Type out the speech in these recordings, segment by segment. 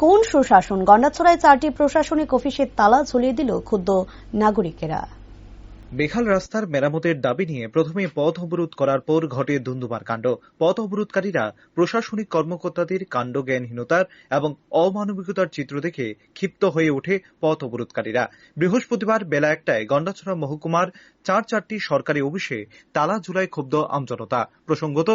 কোন সুশাসন? গন্ডাছড়ায় 4টি প্রশাসনিক অফিসে তালা ঝুলিয়ে দিল ক্ষুব্ধ নাগরিকেরা। বেহাল রাস্তার মেরামতের দাবি নিয়ে প্রথমে পথ অবরোধ করার পর ঘটে ধুন্ধুমার কাণ্ড। পথ অবরোধকারীরা প্রশাসনিক কর্মকর্তাদের কাণ্ডজ্ঞানহীনতার এবং অমানবিকতার চিত্র দেখে ক্ষিপ্ত হয়ে ওঠে পথ অবরোধকারীরা। বৃহস্পতিবার বেলা 1টায় গন্ডাছড়া মহকুমার 4টি সরকারি অফিসে তালা ঝুলায় ক্ষুব্ধ আমজনতা। প্রসঙ্গত,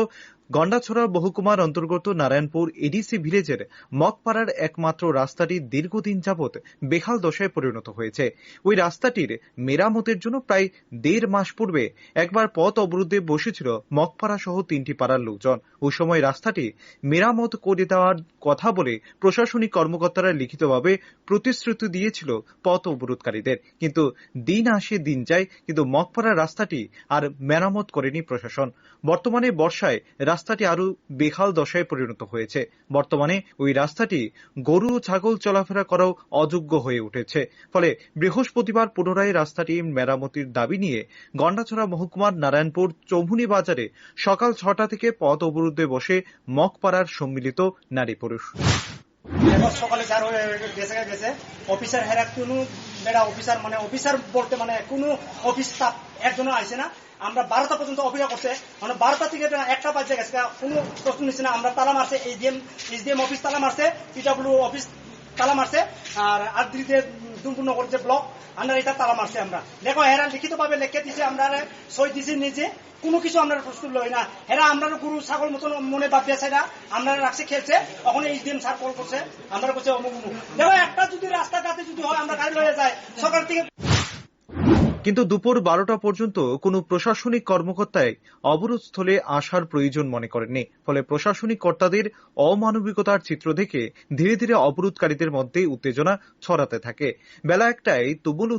গন্ডাছড়া মহকুমার অন্তর্গত নারায়ণপুর এডিসি ভিলেজের মগপাড়ার একমাত্র রাস্তাটি দীর্ঘদিন যাবৎ বেহাল দশায় পরিণত হয়েছে। ওই রাস্তাটির মেরামতের জন্য প্রায় 1.5 মাস পূর্বে একবার পথ অবরোধে বসেছিল মগপাড়া সহ 3টি পাড়ার লোকজন। ওই সময় রাস্তাটি মেরামত করে দেওয়ার কথা বলে প্রশাসনিক কর্মকর্তারা লিখিতভাবে প্রতিশ্রুতি দিয়েছিল পথ অবরোধকারীদের, কিন্তু দিন আসে দিন যায়, কিন্তু মগপাড়ার রাস্তাটি আর মেরামত করেনি প্রশাসন। বর্তমানে বর্ষায় রাস্তাটি আরো বেহাল দশায় পরিণত হয়েছে। বর্তমানে ওই রাস্তাটি গরু ও ছাগল চলাফেরা করাও অযোগ্য হয়ে উঠেছে। ফলে বৃহস্পতিবার পুনরায় রাস্তাটি মেরামতির দাবি নিয়ে গন্ডাছড়া মহকুমার নারায়ণপুর চৌমুহনী বাজারে সকাল 6টা থেকে পথ অবরোধে বসে মগপাড়ার সম্মিলিত নারী পুরুষ। সকালে যার গেছে অফিসার হেরা কোনো বেড়া অফিসার মানে অফিসার বলতে মানে কোনো অফিস স্টাফ একজনও আসে না। আমরা 12টা পর্যন্ত অপেক্ষা করছে, মানে 12টা থেকে 1টা বাজে গেছে, কোনো প্রশ্ন নিচ্ছে না। আমরা তালা মারছে, এসডিএম অফিস তালা মারছে, পিডব্লিউ অফিস তালা মারছে, আর আদ্রিতে দুমপুরনগর যে ব্লক আমরা এটা তালা মারছে। আমরা দেখো হেরা লিখিত ভাবে লিখে দিছে, আমরা সই দিছি নিজে, কোনো কিছু আমরা প্রস্তুত লই না। হেরা আমরা গরু ছাগল মতন মনে ভাব দিয়েছে না, আমরা রাখছে খেলছে। ওখানে এইচডিএম স্যার কল করছে, আমরা করছে অমুক অমুক। দেখো একটা যদি রাস্তাঘাটে যদি হয় আমরা গাড়ি লয়ে যায় সরকার থেকে। কিন্তু দুপুর 12টা পর্যন্ত কোনো প্রশাসনিক কর্মকর্তাই অবরোধস্থলে আসার প্রয়োজন মনে করেননি। ফলে প্রশাসনিক কর্তাদের অমানবিকতার চিত্র দেখে ধীরে ধীরে অবরোধকারীদের মধ্যে উত্তেজনা ছড়াতে থাকে। বেলা 1টায় তুমুল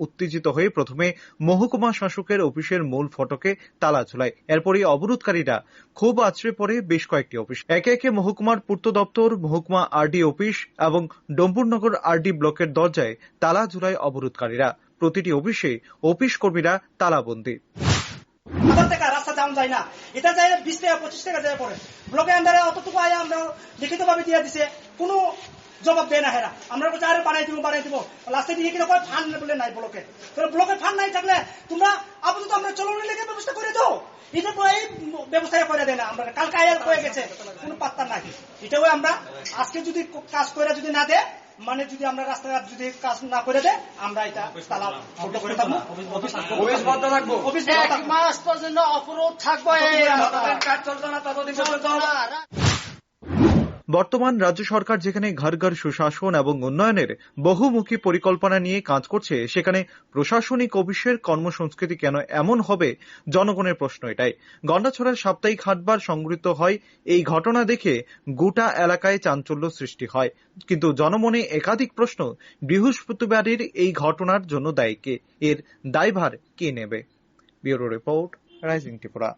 উত্তেজিত হয়ে প্রথমে মহকুমা শাসকের অফিসের মূল ফটকে তালা ঝুলায়। এরপরই অবরোধকারীরা ক্ষোভ আছড়ে পড়ে বেশ কয়েকটি অফিস। একে একে মহকুমার পূর্ত দপ্তর, মহকুমা আরডি অফিস এবং ডম্বুরনগর আরডি ব্লকের দরজায় তালা ঝুলায় অবরোধকারীরা। প্রতিটি অফিসে অফিস কর্মীরা তালাবন্দী। রাস্তা জাম যায় না, এটা যায় 20 টাকা 25 টাকা যায় পরে ব্লকে আন্ডারে অতটুকু আয় আমরা লিখিত ভাবে দিয়ে দিছে, কোনো জবাব দেয় না হেরা। আমরা বলছি আরে বানাই দিব লাস্টে দিয়ে কিনা কয় ফান্ড বলে নাই ব্লকে। ব্লকে ফান্ড নাই থাকলে তোমরা আপাতত আমরা চলনের লেগে ব্যবস্থা করে দাও, এটা তো এই ব্যবস্থা করে দেয় না। আমরা কালকে আয়ার হয়ে গেছে, কোনো পাত্তা নাই। এটাও আমরা আজকে যদি কাজ করে যদি না দেয়, মানে যদি আমরা রাস্তাঘাট যদি কাজ না করে দেয়, আমরা এটা তালা বন্ধ করে থাকবো, অফিস বন্ধ থাকবো, অফিস 1 মাস পর্যন্ত অবরোধ থাকবো। কাজ চলতো না ততদিন পর্যন্ত। বর্তমান রাজ্য সরকার যেখানে ঘর ঘর সুশাসন এবং উন্নয়নের বহুমুখী পরিকল্পনা নিয়ে কাজ করছে, সেখানে প্রশাসনিক অফিসের কর্মসংস্কৃতি কেন এমন হবে? জনগণের প্রশ্ন এটাই। গন্ডাছড়ার সাপ্তাহিক হাটবার সংগৃহীত হয় এই ঘটনা দেখে গোটা এলাকায় চাঞ্চল্য সৃষ্টি হয়, কিন্তু জনমনে একাধিক প্রশ্ন। বৃহস্পতিবারের এই ঘটনার জন্য দায়ী কে? এর দায়ভার কে নেবে? Bureau report, rising Tripura.